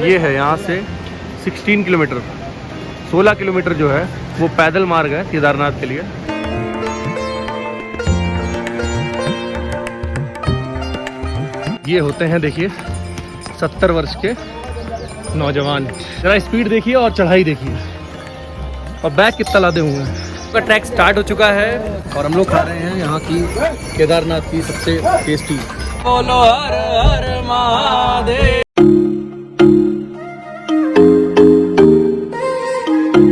ये है यहाँ से 16 किलोमीटर, 16 किलोमीटर जो है वो पैदल मार्ग है केदारनाथ के लिए। ये होते हैं देखिए 70 वर्ष के नौजवान। जरा स्पीड देखिए और चढ़ाई देखिए, और बैग कितना लादे हुए हैं। का ट्रैक स्टार्ट हो चुका है और हम लोग खा रहे हैं यहाँ की केदारनाथ की सबसे टेस्टी बोलो हर हर महादेव।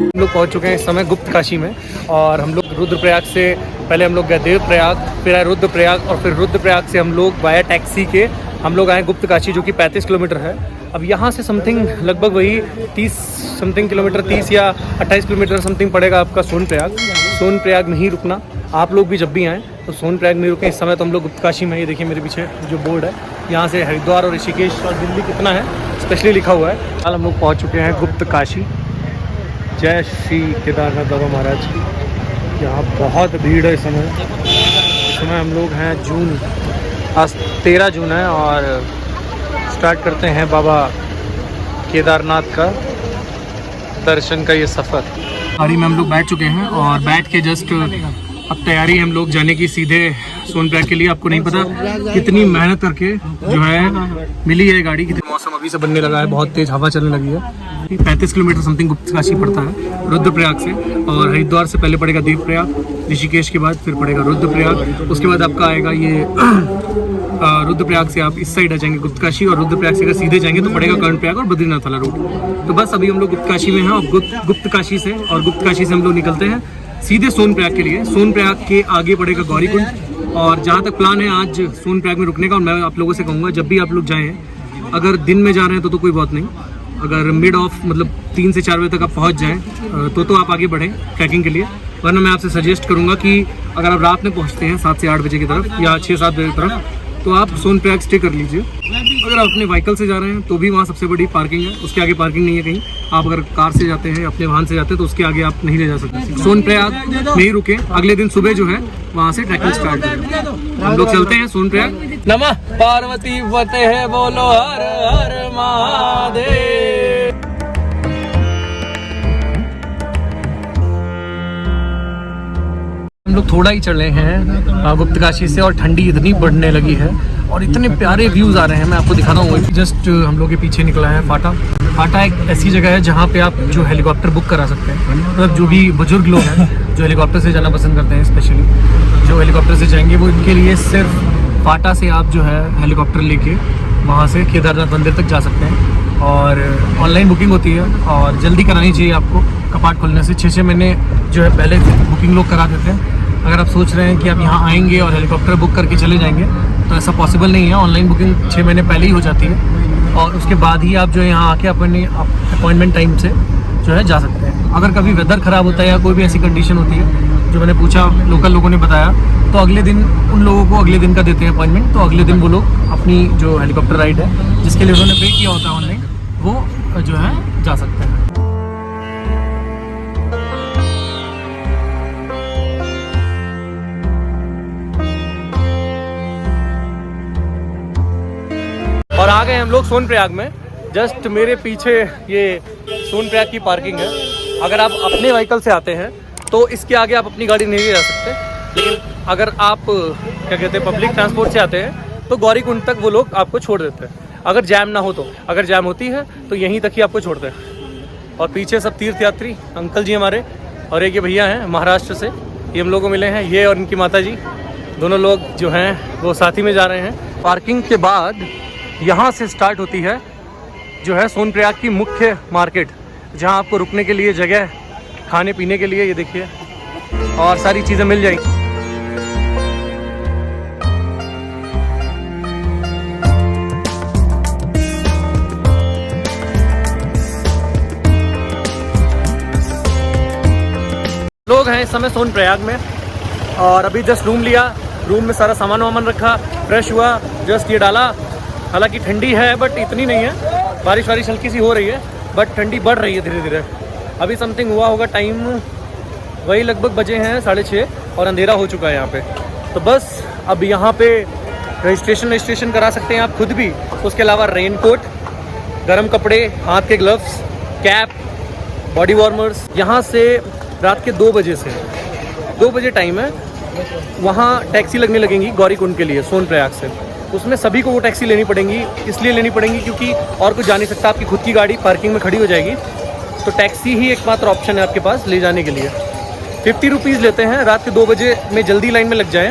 हम लोग पहुँच चुके हैं इस समय गुप्त काशी में, और हम लोग रुद्रप्रयाग से पहले हम लोग गए देवप्रयाग, फिर आए रुद्रप्रयाग, और फिर रुद्रप्रयाग से हम लोग वाया टैक्सी के हम लोग आए गुप्त काशी जो कि 35 किलोमीटर है। अब यहाँ से समथिंग लगभग वही 30 समथिंग किलोमीटर, 30 या 28 किलोमीटर समथिंग पड़ेगा आपका सोनप्रयाग। सोनप्रयाग में ही रुकना, आप लोग भी जब भी आएँ तो सोनप्रयाग में रुकें। इस समय तो हम लोग गुप्त काशी में, ये देखिए मेरे पीछे जो बोर्ड है, यहाँ से हरिद्वार और ऋषिकेश और दिल्ली कितना है स्पेशली लिखा हुआ है। कल हम लोग पहुँच चुके हैं गुप्त काशी। जय श्री केदारनाथ बाबा महाराज की। यहाँ बहुत भीड़ है इस समय हम लोग हैं जून, आज 13 जून है, और स्टार्ट करते हैं बाबा केदारनाथ का दर्शन का ये सफ़र। गाड़ी में हम लोग बैठ चुके हैं और बैठ के जस्ट अब तैयारी हम लोग जाने की सीधे सोनप्रयाग के लिए। आपको नहीं पता कितनी मेहनत करके जो है मिली है गाड़ी। कितनी मौसम अभी से बनने लगा है, बहुत तेज़ हवा चलने लगी है। 35 किलोमीटर समथिंग गुप्त काशी पड़ता है रुद्रप्रयाग से, और हरिद्वार से पहले पड़ेगा देवप्रयाग, ऋषिकेश के बाद फिर पड़ेगा रुद्रप्रयाग, उसके बाद आपका आएगा ये रुद्रप्रयाग से आप इस साइड आ जाएंगे गुप्त काशी, और रुद्रप्रयाग से अगर सीधे जाएंगे तो पड़ेगा कर्णप्रयाग और बद्रीनाथ वाला रूट। तो बस अभी हम लोग गुप्त काशी में हैं, और गुप्त काशी से हम लोग निकलते हैं सीधे सोनप्रयाग के लिए। सोनप्रयाग के आगे पड़ेगा गौरीकुंड, और जहाँ तक प्लान है आज सोनप्रयाग में रुकने का। और मैं आप लोगों से कहूँगा जब भी आप लोग जाएँ, अगर दिन में जा रहे हैं तो कोई बात नहीं, अगर मिड ऑफ मतलब 3 से 4 बजे तक आप पहुँच जाएँ तो आप आगे बढ़ें ट्रैकिंग के लिए। वरना मैं आपसे सजेस्ट करूँगा कि अगर आप रात में पहुँचते हैं 7 से 8 बजे की तरफ या 6-7 बजे की तरफ, तो आप सोनप्रयाग स्टे कर लीजिए। अगर आप अपने व्हीकल से जा रहे हैं तो भी वहाँ सबसे बड़ी पार्किंग है, उसके आगे पार्किंग नहीं है कहीं। आप अगर कार से जाते हैं, अपने वाहन से जाते हैं, तो उसके आगे आप नहीं ले जा सकते। सोनप्रयाग में ही रुके, अगले दिन सुबह जो है वहाँ से ट्रैकिंग स्टार्ट करें। हम लोग चलते हैं सोनप्रयाग। नमः पार्वती वते है बोलो हर हर महादेव। हम लोग थोड़ा ही चले हैं गुप्त काशी से, और ठंडी इतनी बढ़ने लगी है और इतने प्यारे व्यूज़ आ रहे हैं, मैं आपको दिखाता हूँ। जस्ट हम लोग के पीछे निकला है फाटा। फाटा एक ऐसी जगह है जहाँ पे आप जो हेलीकॉप्टर बुक करा सकते हैं। मतलब जो भी बुजुर्ग लोग हैं जो हेलीकॉप्टर से जाना पसंद करते हैं, स्पेशली जो हेलीकॉप्टर से जाएंगे, वो इनके लिए सिर्फ फाटा से आप जो है हेलीकॉप्टर लेके वहाँ से केदारनाथ मंदिर तक जा सकते हैं। और ऑनलाइन बुकिंग होती है, और जल्दी करानी चाहिए आपको। कपाट खुलने से 6 महीने जो है पहले बुकिंग लोग करा देते हैं। अगर आप सोच रहे हैं कि आप यहाँ आएंगे और हेलीकॉप्टर बुक करके चले जाएंगे, तो ऐसा पॉसिबल नहीं है। ऑनलाइन बुकिंग 6 महीने पहले ही हो जाती है, और उसके बाद ही आप जो है यहाँ आके अपने अपॉइंटमेंट टाइम से जो है जा सकते हैं। अगर कभी वेदर ख़राब होता है या कोई भी ऐसी कंडीशन होती है, जो मैंने पूछा लोकल लोगों ने बताया, तो अगले दिन उन लोगों को अगले दिन का देते हैं अपॉइंटमेंट। तो अगले दिन वो लोग अपनी जो हेलीकॉप्टर राइड है जिसके लिए उन्होंने पे किया होता है ऑनलाइन, वो जो है जा सकते हैं। और आ गए हम लोग सोनप्रयाग में। जस्ट मेरे पीछे ये सोनप्रयाग की पार्किंग है। अगर आप अपने व्हीकल से आते हैं तो इसके आगे आप अपनी गाड़ी नहीं ले जा सकते, लेकिन अगर आप क्या कहते हैं पब्लिक ट्रांसपोर्ट से आते हैं तो गौरीकुंड तक वो लोग आपको छोड़ देते हैं, अगर जैम ना हो तो। अगर जैम होती है तो यहीं तक ही आपको छोड़ते हैं। और पीछे सब तीर्थयात्री अंकल जी हमारे, और एक ये भैया हैं महाराष्ट्र से, ये हम लोग को मिले हैं। ये और इनकी माता जी दोनों लोग जो हैं वो साथ ही में जा रहे हैं। पार्किंग के बाद यहाँ से स्टार्ट होती है जो है सोनप्रयाग की मुख्य मार्केट, जहाँ आपको रुकने के लिए जगह, खाने पीने के लिए, ये देखिए, और सारी चीज़ें मिल जाएंगी। लोग हैं इस समय सोनप्रयाग में, और अभी जस्ट रूम लिया, रूम में सारा सामान वामान रखा, फ्रेश हुआ, जस्ट ये डाला। हालांकि ठंडी है बट इतनी नहीं है, बारिश हल्की सी हो रही है, बट ठंडी बढ़ रही है धीरे धीरे। अभी समथिंग हुआ होगा टाइम, वही लगभग बजे हैं 6:30, और अंधेरा हो चुका है यहाँ पे। तो बस अब यहाँ पे रजिस्ट्रेशन करा सकते हैं आप खुद भी। उसके अलावा रेनकोट गर्म कपड़े, हाथ के ग्लव्स, कैप, बॉडी वार्मर्स। यहाँ से रात के 2 बजे से 2 बजे टाइम है, वहाँ टैक्सी लगने लगेंगी गौरीकुंड के लिए सोनप्रयाग से। उसमें सभी को वो टैक्सी लेनी पड़ेंगी, इसलिए लेनी पड़ेंगी क्योंकि और कुछ जा नहीं सकता, आपकी खुद की गाड़ी पार्किंग में खड़ी हो जाएगी। तो टैक्सी ही एकमात्र ऑप्शन है आपके पास ले जाने के लिए। 50 रुपीज़ लेते हैं, रात के 2 बजे में जल्दी लाइन में लग जाएं,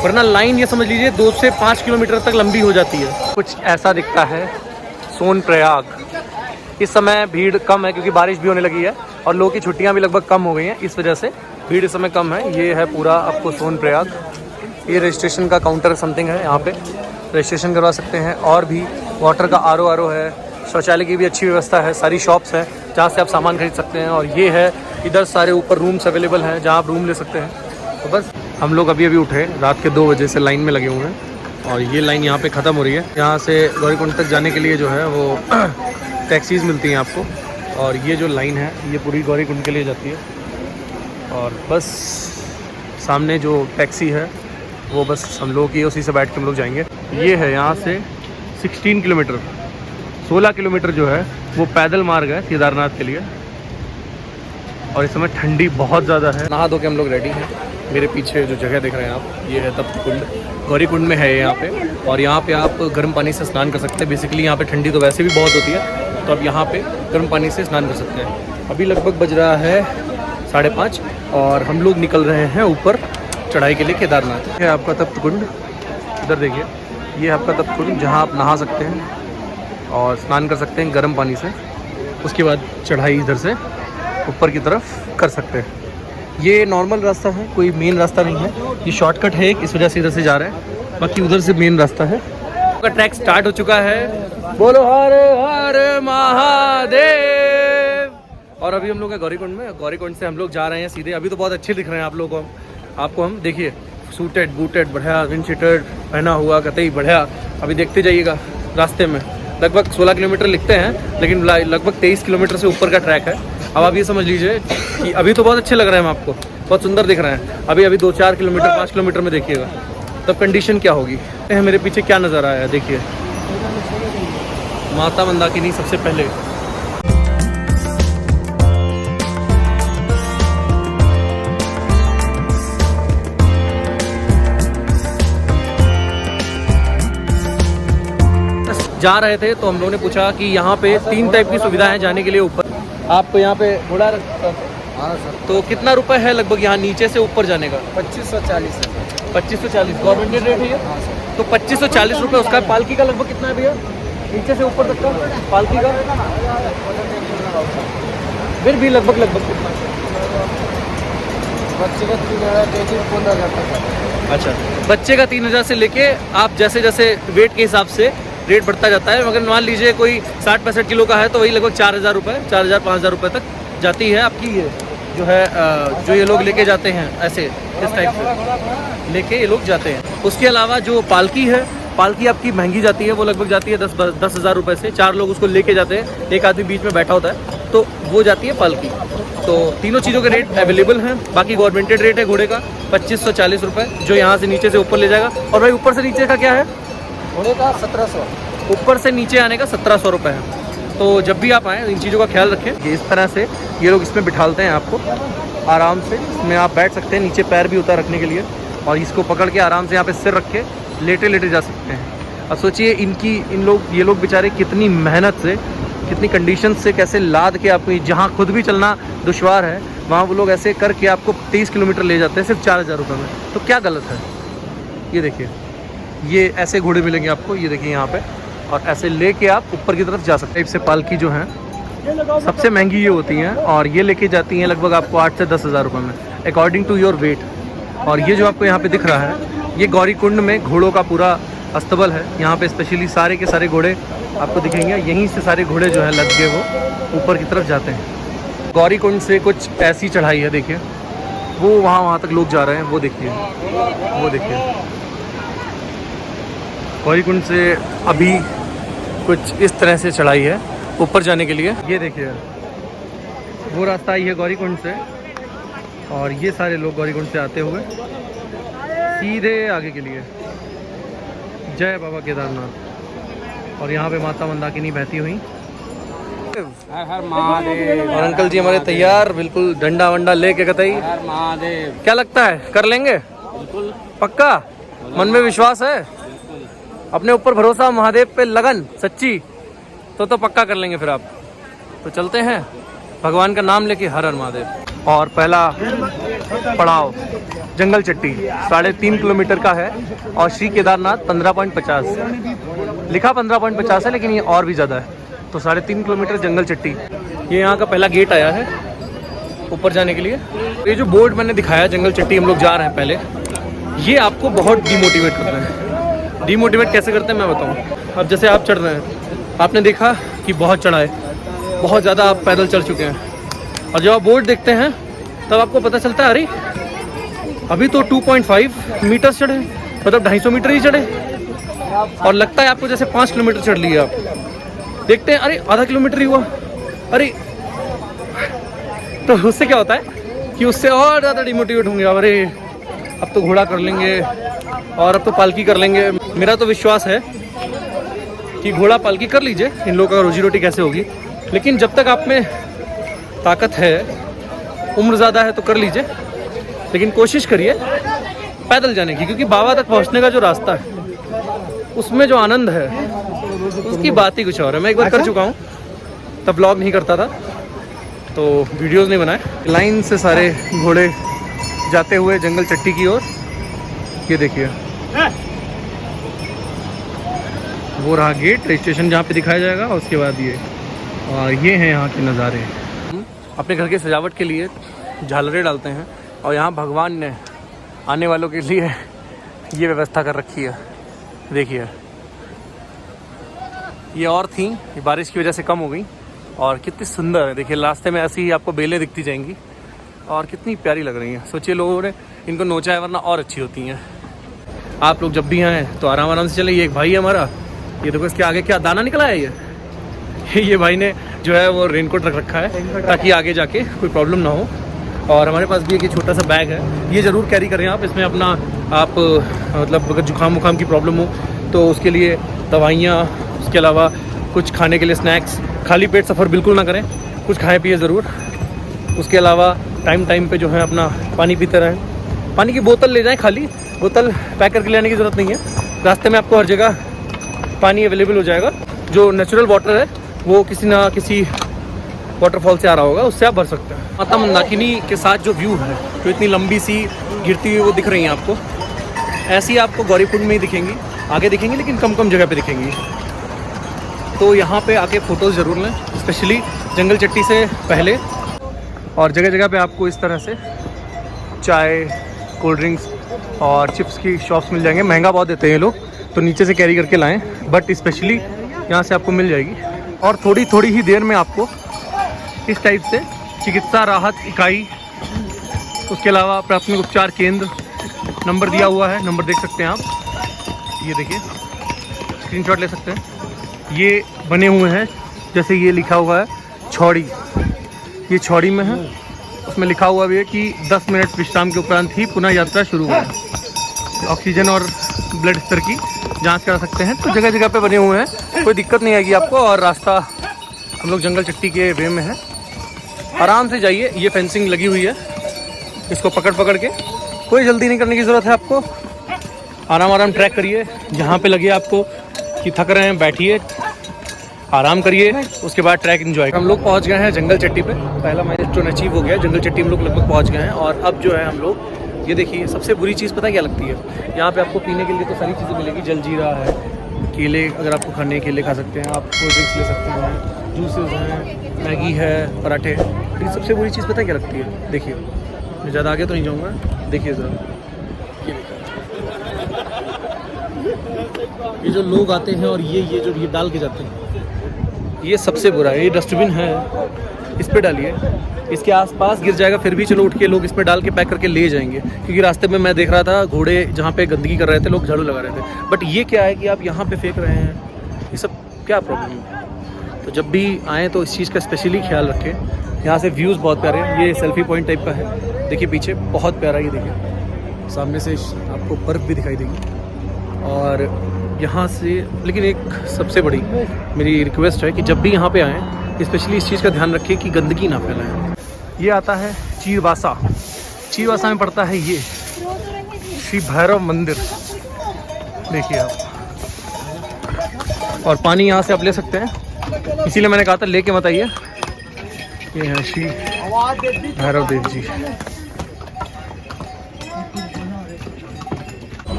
वरना लाइन ये समझ लीजिए 2 से 5 किलोमीटर तक लंबी हो जाती है। कुछ ऐसा दिखता है सोनप्रयाग। इस समय भीड़ कम है क्योंकि बारिश भी होने लगी है और लोगों की छुट्टियां भी लगभग कम हो गई हैं, इस वजह से भीड़ इस समय कम है। ये है पूरा आपको सोनप्रयाग। ये रजिस्ट्रेशन का काउंटर समथिंग है, यहाँ पे रजिस्ट्रेशन करवा सकते हैं। और भी वाटर का आर है, शौचालय की भी अच्छी व्यवस्था है, सारी शॉप्स हैं जहाँ से आप सामान खरीद सकते हैं। और ये है इधर सारे ऊपर रूम्स अवेलेबल हैं जहाँ आप रूम ले सकते हैं। तो बस हम लोग अभी उठे, रात के 2 बजे से लाइन में लगे हुए हैं और ये लाइन यहाँ पे ख़त्म हो रही है। यहाँ से गौरीकुंड तक जाने के लिए जो है वो टैक्सीज़ मिलती हैं आपको। और ये जो लाइन है ये पूरी गौरीकुंड के लिए जाती है। और बस सामने जो टैक्सी है वो बस हम लोग की, उसी से बैठ के हम लोग जाएंगे। ये है यहाँ से 16 किलोमीटर, 16 किलोमीटर जो है वो पैदल मार्ग है केदारनाथ के लिए। और इस समय ठंडी बहुत ज़्यादा है। नहा धो के हम लोग रेडी हैं। मेरे पीछे जो जगह देख रहे हैं आप, ये है तप्त कुंड, गौरीकुंड में है यहाँ पे। और यहाँ पे आप गर्म पानी से स्नान कर सकते हैं। बेसिकली यहाँ पे ठंडी तो वैसे भी बहुत होती है, तो आप यहाँ पे गर्म पानी से स्नान कर सकते हैं। अभी लगभग बज रहा है 5:30 और हम लोग निकल रहे हैं ऊपर चढ़ाई के लिए केदारनाथ। है आपका तप्त कुंड, इधर देखिए, ये आपका तप्त कुंड जहाँ आप नहा सकते हैं और स्नान कर सकते हैं गर्म पानी से। उसके बाद चढ़ाई इधर से ऊपर की तरफ कर सकते हैं। ये नॉर्मल रास्ता है, कोई मेन रास्ता नहीं है, ये शॉर्टकट है, इस वजह से इधर से जा रहे हैं, बाकी उधर से मेन रास्ता है। का ट्रैक स्टार्ट हो चुका है, बोलो हर हर महादेव। और अभी हम लोग हैं गौरीकुंड में। गौरीकुंड से हम लोग जा रहे हैं सीधे। अभी तो बहुत अच्छे दिख रहे हैं आप लोगों को, आपको हम देखिए सूटेड बूटेड बढ़िया, विंड शीटेड पहना हुआ, कतई बढ़िया। अभी देखते जाइएगा रास्ते में। लगभग 16 किलोमीटर लिखते हैं लेकिन लगभग 23 किलोमीटर से ऊपर का ट्रैक है। अब आप ये समझ लीजिए कि अभी तो बहुत अच्छे लग रहे हैं हम आपको, बहुत सुंदर दिख रहे हैं। अभी 2-4 किलोमीटर 5 किलोमीटर में देखिएगा तब कंडीशन क्या होगी। मेरे पीछे क्या नज़ारा आया देखिए, माता मंदाकिनी सबसे पहले। जा रहे थे तो हम लोगों ने पूछा कि यहाँ पे 3 टाइप की सुविधा है जाने के लिए ऊपर। आप यहाँ पे घोड़ा हाँ सर, तो कितना रुपए है लगभग यहाँ नीचे से ऊपर जाने का? 2540 है। 2540 गवर्नमेंट रेट है ये? हाँ सर। तो 2540 रुपये उसका। पालकी का लगभग कितना है भैया नीचे से ऊपर तक का पालकी का? फिर भी लगभग कितना? बच्चे का 3000 तक। अच्छा, बच्चे का 3000 से लेके आप जैसे जैसे वेट के हिसाब से रेट बढ़ता जाता है। मगर मान लीजिए कोई 60-65 किलो का है तो वही लगभग 4000 रुपये, 4000-5000 रुपये तक जाती है आपकी। ये जो है जो ये लोग लेके जाते हैं ऐसे इस टाइप से लेके ये लोग जाते हैं। उसके अलावा जो पालकी है, पालकी आपकी महंगी जाती है, वो लगभग जाती है 10,000 रुपये से। 4 लोग उसको लेके जाते हैं, एक आदमी बीच में बैठा होता है, तो वो जाती है पालकी। तो तीनों चीज़ों के रेट अवेलेबल हैं। बाकी गवर्नमेंटेड रेट है घोड़े का 2540 रुपये, जो यहाँ से नीचे से ऊपर ले जाएगा। और भाई ऊपर से नीचे का क्या है? घोड़े का 1700। ऊपर से नीचे आने का 1700 रुपये है। तो जब भी आप आएँ इन चीज़ों का ख्याल रखें। इस तरह से ये लोग इसमें बिठालते हैं आपको आराम से। इसमें आप बैठ सकते हैं, नीचे पैर भी उतार रखने के लिए, और इसको पकड़ के आराम से यहाँ पे सिर रख के लेटे लेटे जा सकते हैं। अब सोचिए ये लोग बेचारे कितनी मेहनत से, कितनी कंडीशन से, कैसे लाद के आपको, जहाँ खुद भी चलना दुश्वार है वहाँ वो लोग ऐसे करके आपको 23 किलोमीटर ले जाते हैं सिर्फ 4000 रुपये में। तो क्या गलत है? ये देखिए, ये ऐसे घोड़े मिलेंगे आपको, ये देखिए यहाँ पे, और ऐसे लेके आप ऊपर की तरफ जा सकते हैं। इससे पालकी जो है सबसे महंगी ये होती हैं, और ये लेके जाती हैं लगभग आपको 8 से 10,000 रुपये में अकॉर्डिंग टू योर वेट। और ये जो आपको यहाँ पे दिख रहा है, ये गौरीकुंड में घोड़ों का पूरा अस्तबल है। यहाँ पे स्पेशली सारे के सारे घोड़े आपको दिखेंगे, यहीं से सारे घोड़े जो है लद के वो ऊपर की तरफ जाते हैं। गौरीकुंड से कुछ ऐसी चढ़ाई है, देखिए वो वहाँ तक लोग जा रहे हैं, वो देखिए गौरीकुंड से अभी कुछ इस तरह से चढ़ाई है ऊपर जाने के लिए। ये देखिए वो रास्ता आई है गौरीकुंड से, और ये सारे लोग गौरीकुंड से आते हुए सीधे आगे के लिए। जय बाबा केदारनाथ। और यहाँ पे माता मंदाकिनी बहती हुई हर हर महादेव। और अंकल जी हमारे तैयार, बिल्कुल डंडा वंडा लेके कतई। हर महादेव। क्या लगता है, कर लेंगे? बिल्कुल पक्का? मन में विश्वास है, अपने ऊपर भरोसा, महादेव पे लगन सच्ची, तो पक्का कर लेंगे फिर आप। तो चलते हैं, भगवान का नाम लेके, हर हर महादेव। और पहला पड़ाव जंगल चट्टी 3.5 किलोमीटर का है और श्री केदारनाथ 15.50 लिखा 15.50 है, लेकिन ये और भी ज़्यादा है। तो 3.5 किलोमीटर जंगल चट्टी, ये यहाँ का पहला गेट आया है ऊपर जाने के लिए। ये जो बोर्ड मैंने दिखाया जंगल चट्टी हम लोग जा रहे हैं पहले, ये आपको बहुत डिमोटिवेट करते हैं। डिमोटिवेट कैसे करते हैं मैं बताऊँ। अब जैसे आप चढ़ रहे हैं, आपने देखा कि बहुत चढ़ाई, बहुत ज़्यादा आप पैदल चल चुके हैं, और जब आप बोर्ड देखते हैं तब आपको पता चलता है अरे अभी तो 2.5 मीटर चढ़े, मतलब 250 मीटर ही चढ़े, और लगता है आपको जैसे 5 किलोमीटर चढ़ लिए आप। देखते हैं अरे आधा किलोमीटर ही हुआ, अरे तो उससे क्या होता है कि उससे और ज़्यादा डिमोटिवेट होंगे। अरे अब तो घोड़ा कर लेंगे और अब तो पालकी कर लेंगे। मेरा तो विश्वास है कि घोड़ा पालकी कर लीजिए, इन लोगों का रोजी रोटी कैसे होगी, लेकिन जब तक आप में ताकत है, उम्र ज़्यादा है तो कर लीजिए, लेकिन कोशिश करिए पैदल जाने की, क्योंकि बाबा तक पहुंचने का जो रास्ता है उसमें जो आनंद है उसकी बात ही कुछ और है। मैं एक बार कर चुका हूँ, तब व्लॉग नहीं करता था तो वीडियोस नहीं बनाए। लाइन से सारे घोड़े जाते हुए जंगल चट्टी की ओर। ये देखिए वो रहा गेट, रजिस्ट्रेशन जहाँ पे दिखाया जाएगा, उसके बाद ये, और ये हैं यहाँ के नज़ारे। अपने घर की सजावट के लिए झालरें डालते हैं, और यहाँ भगवान ने आने वालों के लिए ये व्यवस्था कर रखी है। देखिए ये और थी, ये बारिश की वजह से कम हो गई, और कितनी सुंदर है। देखिए रास्ते में ऐसी ही आपको बेलें दिखती जाएंगी और कितनी प्यारी लग रही हैं। सोचिए लोगों ने इनको नोचा है, वरना और अच्छी होती हैं। आप लोग जब भी आएँ तो आराम आराम से चले। ये एक भाई है हमारा, ये देखो इसके आगे क्या दाना निकला है। ये भाई ने जो है वो रेनकोट रख रखा है ताकि आगे जाके कोई प्रॉब्लम ना हो। और हमारे पास भी एक छोटा सा बैग है, ये ज़रूर कैरी करें आप। इसमें अपना आप मतलब अगर जुकाम वुकाम की प्रॉब्लम हो तो उसके लिए दवाइयाँ, उसके अलावा कुछ खाने के लिए स्नैक्स। खाली पेट सफ़र बिल्कुल ना करें, कुछ खाएं पिए ज़रूर। उसके अलावा टाइम टाइम पे जो है अपना पानी पीते रहें। पानी की बोतल ले जाएं, खाली बोतल पैक करके लेने की ज़रूरत नहीं है। रास्ते में आपको हर जगह पानी अवेलेबल हो जाएगा। जो नेचुरल वाटर है वो किसी ना किसी वाटरफॉल से आ रहा होगा, उससे आप भर सकते हैं। माता मंदाकिनी के साथ जो व्यू है, जो इतनी लंबी सी गिरती हुई वो दिख रही हैं आपको, ऐसी आपको गौरीकुंड में ही दिखेंगी, आगे दिखेंगी लेकिन कम कम जगह पे दिखेंगी। तो यहाँ पे आके फ़ोटोज़ ज़रूर लें, स्पेशली जंगल चट्टी से पहले। और जगह जगह पे आपको इस तरह से चाय, कोल्ड ड्रिंक्स और चिप्स की शॉप्स मिल जाएंगे। महंगा बहुत देते हैं ये लोग, तो नीचे से कैरी करके लाएँ, बट स्पेशली यहाँ से आपको मिल जाएगी। और थोड़ी थोड़ी ही देर में आपको इस टाइप से चिकित्सा राहत इकाई, उसके अलावा प्राथमिक उपचार केंद्र, नंबर दिया हुआ है, नंबर देख सकते हैं आप। ये देखिए स्क्रीनशॉट ले सकते हैं। ये बने हुए हैं, जैसे ये लिखा हुआ है छौड़ी, ये छौड़ी में है। उसमें लिखा हुआ भी है कि 10 मिनट विश्राम के उपरांत ही पुनः यात्रा शुरू होगी। ऑक्सीजन और ब्लड स्तर की जांच करा सकते हैं। तो जगह जगह पे बने हुए हैं, कोई दिक्कत नहीं आएगी आपको। और रास्ता हम लोग जंगल चट्टी के वे में है, आराम से जाइए। ये फेंसिंग लगी हुई है, इसको पकड़ पकड़ के, कोई जल्दी नहीं करने की ज़रूरत है आपको। आराम आराम ट्रैक करिए, जहाँ पे लगे आपको कि थक रहे हैं बैठिए, आराम करिए, उसके बाद ट्रैक एंजॉय। हम लोग पहुँच गए हैं जंगल चट्टी पे, पहला माइलस्टोन अचीव हो गया। जंगल चट्टी हम लोग लगभग पहुँच गए हैं। और अब जो है हम लोग, ये देखिए सबसे बुरी चीज़ पता क्या लगती है, यहाँ पे आपको पीने के लिए तो सारी चीज़ें मिलेगी। जलजीरा है, केले अगर आपको खाने केले खा सकते हैं आप, कोल्ड ड्रिंक्स ले सकते हैं, जूसेस हैं, मैगी है, पराठे। लेकिन सबसे बुरी चीज़ पता क्या लगती है, देखिए मैं ज़्यादा आगे तो नहीं जाऊँगा, देखिए ज़रा ये जो लोग आते हैं और ये डाल के जाते हैं, ये सबसे बुरा है। ये डस्टबिन है, इस पे डालिए, इसके आसपास गिर जाएगा फिर भी चलो उठ के लोग इस पे डाल के पैक करके ले जाएंगे। क्योंकि रास्ते में मैं देख रहा था घोड़े जहाँ पे गंदगी कर रहे थे, लोग झाड़ू लगा रहे थे। बट ये क्या है कि आप यहाँ पे फेंक रहे हैं, ये सब क्या प्रॉब्लम है। तो जब भी आएँ तो इस चीज़ का स्पेशली ख्याल रखें। यहाँ से व्यूज़ बहुत प्यारे हैं, ये सेल्फी पॉइंट टाइप का है, देखिए पीछे बहुत प्यारा, ये देखिए सामने से आपको बर्फ़ भी दिखाई देगी। और यहाँ से, लेकिन एक सबसे बड़ी मेरी रिक्वेस्ट है कि जब भी यहाँ पे आएँ स्पेशली इस चीज़ का ध्यान रखिए कि गंदगी ना फैलाएं। ये आता है चीरवासा। चीरवासा में पड़ता है ये श्री भैरव मंदिर, देखिए आप। और पानी यहाँ से आप ले सकते हैं, इसीलिए मैंने कहा था लेके मत आइए। ये है श्री भैरव देव जी।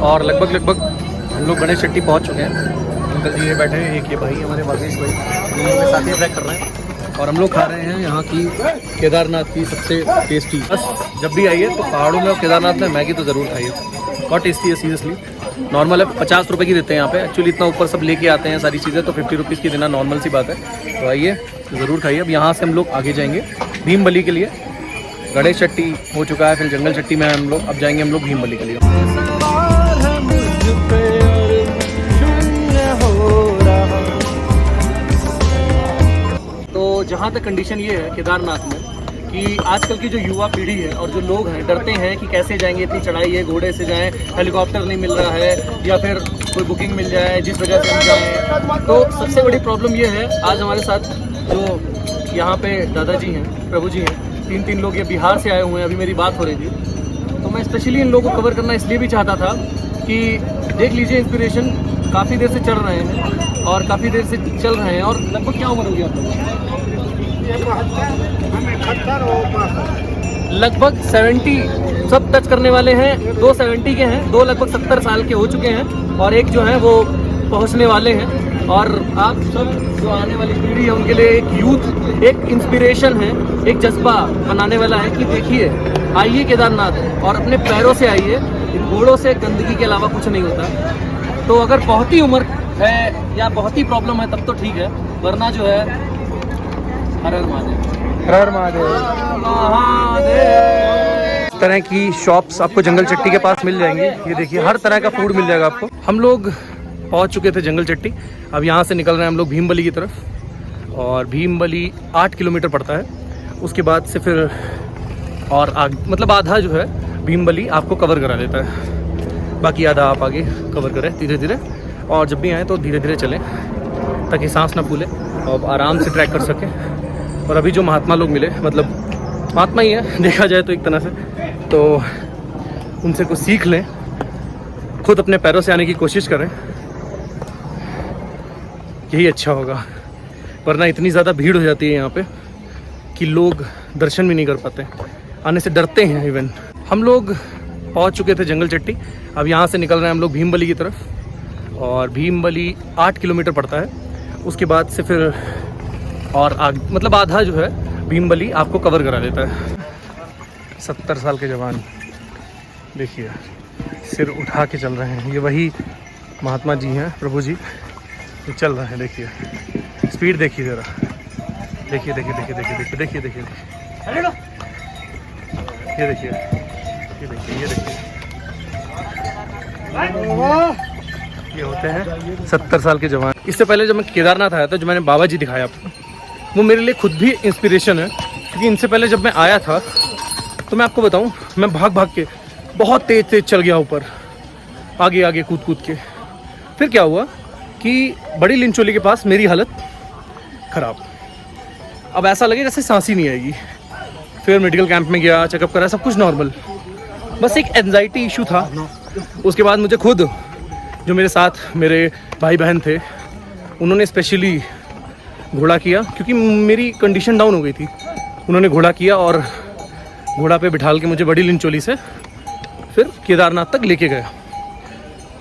और लगभग हम लोग गणेश चट्टी पहुँच चुके हैं। अंकल जी ये बैठे हैं, एक ये भाई हमारे वागेश भाई, हम लोग के साथ ही ट्रैक कर रहे हैं। और हम लोग खा रहे हैं यहाँ की केदारनाथ की सबसे टेस्टी। बस जब भी आइए तो पहाड़ों में और केदारनाथ में मैगी तो ज़रूर खाइए, बहुत टेस्टी है सीरियसली। नॉर्मल है 50 रुपये की देते हैं यहाँ पे, एक्चुअली इतना ऊपर सब लेके आते हैं सारी चीज़ें, तो 50 रुपीज़ की देना नॉर्मल सी बात है। तो आइए ज़रूर खाइए। अब यहाँ से हम लोग आगे जाएंगे भीमबली के लिए। गणेश चट्टी हो चुका है, फिर जंगल चट्टी में हम लोग अब जाएंगे हम लोग भीमबली के लिए। तो जहाँ तक कंडीशन ये है केदारनाथ में कि आजकल की जो युवा पीढ़ी है और जो लोग हैं डरते हैं कि कैसे जाएंगे, इतनी चढ़ाई है, घोड़े से जाएं, हेलीकॉप्टर नहीं मिल रहा है या फिर कोई बुकिंग मिल जाए जिस वजह से हम जाएं। तो सबसे बड़ी प्रॉब्लम ये है, आज हमारे साथ जो यहाँ पे दादाजी हैं, प्रभु जी हैं, 3 लोग ये बिहार से आए हुए हैं। अभी मेरी बात हो रही थी, तो मैं स्पेशली इन लोगों को कवर करना इसलिए भी चाहता था कि देख लीजिए इंस्पिरेशन काफ़ी देर से चढ़ रहे हैं और काफ़ी देर से चल रहे हैं। और लगभग क्या उम्र होगी आप लोग? लगभग 70 सब टच करने वाले हैं। 2 70 के हैं, 2 लगभग 70 साल के हो चुके हैं और एक जो है वो पहुंचने वाले हैं। और आप सब जो आने वाली पीढ़ी है उनके लिए एक यूथ, एक इंस्पिरेशन है, एक जज्बा बनाने वाला है कि देखिए आइए केदारनाथ और अपने पैरों से आइए। इन घोड़ों से गंदगी के अलावा कुछ नहीं होता। तो अगर बहुत ही उम्र है या बहुत ही प्रॉब्लम है तब तो ठीक है, वरना जो है हर हर महादेव, हर हर महादेव। इस तरह की शॉप्स आपको जंगल चट्टी के पास मिल जाएंगी। ये देखिए हर तरह का फूड मिल जाएगा आपको। हम लोग पहुंच चुके थे जंगल चट्टी, अब यहाँ से निकल रहे हैं हम लोग भीमबली की तरफ। और भीमबली 8 किलोमीटर पड़ता है। उसके बाद से फिर और मतलब आधा जो है भीमबली आपको कवर करा देता है, बाकी आधा आप आगे कवर करें धीरे धीरे। और जब भी आएँ तो धीरे धीरे चलें ताकि सांस ना फूले और आराम से ट्रैक कर सकें। और अभी जो महात्मा लोग मिले, मतलब महात्मा ही है देखा जाए तो एक तरह से, तो उनसे कुछ सीख लें, खुद अपने पैरों से आने की कोशिश करें, यही अच्छा होगा। वरना इतनी ज़्यादा भीड़ हो जाती है यहाँ पे कि लोग दर्शन भी नहीं कर पाते, आने से डरते हैं इवन। हम लोग पहुँच चुके थे जंगल चट्टी, अब यहाँ से निकल रहे हैं हम लोग भीमबली की तरफ। और भीमबली 8 किलोमीटर पड़ता है। उसके बाद से फिर और मतलब आधा जो है भीमबली आपको कवर करा देता है। 70 साल के जवान देखिए सिर उठा के चल रहे हैं, ये वही महात्मा जी हैं, प्रभु जी, ये चल रहे हैं। देखिए स्पीड देखिए ज़रा, देखिए देखिए देखिए देखिए देखिए देखिए देखिए ये देखिए ये देखिए ये देखिए ये होते हैं 70 साल के जवान। इससे पहले जब मैं केदारनाथ आया था, जो मैंने बाबा जी दिखाया आपको, वो मेरे लिए खुद भी इंस्पिरेशन है। क्योंकि इनसे पहले जब मैं आया था तो मैं आपको बताऊं, मैं भाग भाग के बहुत तेज़ तेज़ चल गया ऊपर, आगे आगे कूद कूद के। फिर क्या हुआ कि बड़ी लिंचोली के पास मेरी हालत ख़राब, अब ऐसा लगे जैसे सांस ही नहीं आएगी। फिर मेडिकल कैंप में गया, चेकअप करा, सब कुछ नॉर्मल, बस एक एंजाइटी इशू था। उसके बाद मुझे खुद, जो मेरे साथ मेरे भाई बहन थे, उन्होंने स्पेशली घोड़ा किया क्योंकि मेरी कंडीशन डाउन हो गई थी। उन्होंने घोड़ा किया और घोड़ा पे बिठाल के मुझे बड़ी लिंचोली से फिर केदारनाथ तक लेके गया।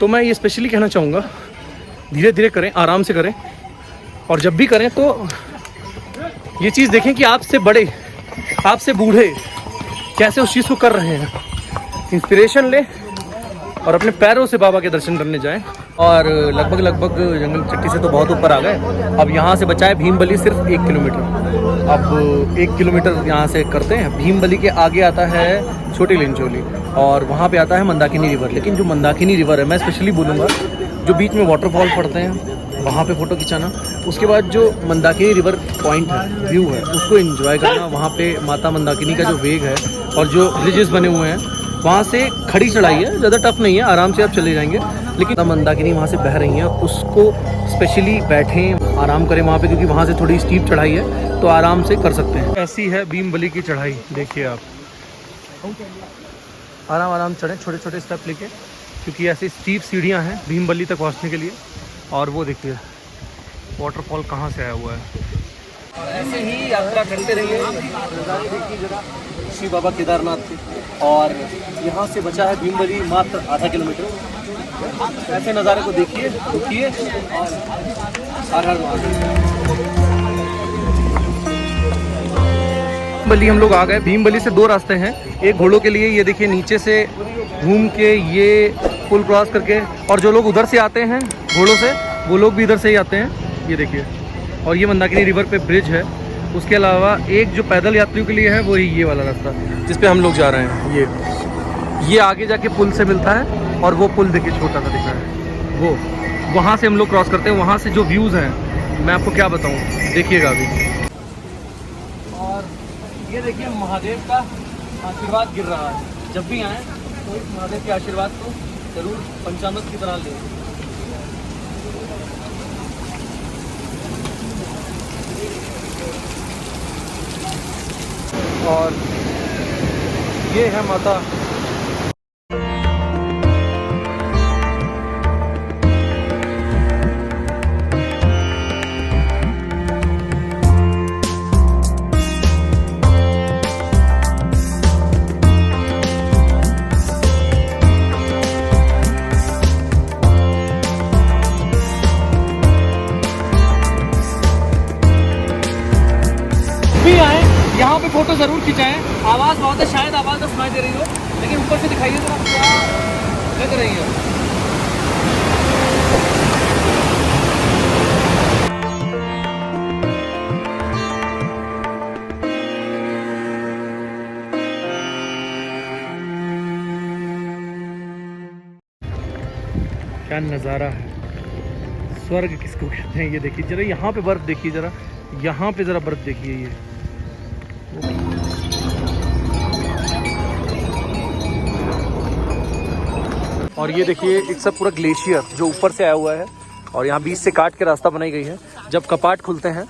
तो मैं ये स्पेशली कहना चाहूँगा, धीरे धीरे करें, आराम से करें, और जब भी करें तो ये चीज़ देखें कि आपसे बड़े, आपसे बूढ़े कैसे उस चीज़ को कर रहे हैं। इंस्पिरेशन लें और अपने पैरों से बाबा के दर्शन करने जाएं। और लगभग जंगल चट्टी से तो बहुत ऊपर आ गए। अब यहाँ से बचा है भीमबली सिर्फ 1 किलोमीटर। अब 1 किलोमीटर यहाँ से करते हैं। भीमबली के आगे आता है छोटी लिंचोली और वहाँ पे आता है मंदाकिनी रिवर। लेकिन जो मंदाकिनी रिवर है, मैं स्पेशली बोलूँगा, जो बीच में वाटरफॉल पड़ते हैं वहाँ पे फ़ोटो खिंचाना, उसके बाद जो मंदाकिनी रिवर पॉइंट है, व्यू है, उसको एंजॉय करना। वहाँ पे माता मंदाकिनी का जो वेग है और जो ब्रिजेस बने हुए हैं, वहाँ से खड़ी चढ़ाई है, ज़्यादा टफ नहीं है, आराम से आप चले जाएंगे। लेकिन मंदाकिनी वहाँ से बह रही हैं, उसको स्पेशली बैठें, आराम करें वहाँ पे, क्योंकि वहाँ से थोड़ी स्टीप चढ़ाई है तो आराम से कर सकते हैं। ऐसी है भीमबली की चढ़ाई, देखिए आप आराम आराम चढ़ें, छोटे छोटे स्टेप लेके, क्योंकि ऐसी स्टीप सीढ़ियाँ हैं भीमबली तक पहुँचने के लिए। और वो देखिए वाटरफॉल कहाँ से आया हुआ है। ऐसे ही यात्रा करते रहिए, नज़ारे देखिए जरा शिव बाबा केदारनाथ के। और यहाँ से बचा है भीमबली मात्र आधा किलोमीटर। ऐसे नज़ारे को देखिए, रुकिए और हर हर महादेव। भीमबली हम लोग आ गए। भीमबली से 2 रास्ते हैं, एक घोड़ों के लिए, ये देखिए नीचे से घूम के ये पुल क्रॉस करके, और जो लोग उधर से आते हैं घोड़ों से वो लोग भी इधर से ही आते हैं, ये देखिए। और ये मंदाकिनी रिवर पे ब्रिज है। उसके अलावा एक जो पैदल यात्रियों के लिए है वो ये वाला रास्ता जिस पे हम लोग जा रहे हैं। ये आगे जाके पुल से मिलता है, और वो पुल देखिए छोटा सा दिख रहा है, वो वहाँ से हम लोग क्रॉस करते हैं। वहाँ से जो व्यूज़ हैं मैं आपको क्या बताऊँ, देखिएगा अभी। और ये देखिए महादेव का आशीर्वाद गिर रहा है। जब भी आएँ तो इस महादेव के आशीर्वाद को जरूर पंचामृत की तरह लें। और ये है माता। भी आए यहाँ पे फोटो ज़रूर खिंचाएं। आवाज़ बहुत है, शायद आवाज़ तो सुनाई दे रही हो, लेकिन ऊपर से दिखाइए जरा क्या लग रही है। क्या नज़ारा है, स्वर्ग किसको कहते हैं। ये देखिए जरा, यहाँ पे बर्फ़ देखिए जरा, यहाँ पे ज़रा बर्फ़ देखिए। ये और ये देखिए एक सब पूरा ग्लेशियर जो ऊपर से आया हुआ है, और यहाँ बीच से काट के रास्ता बनाई गई है। जब कपाट खुलते हैं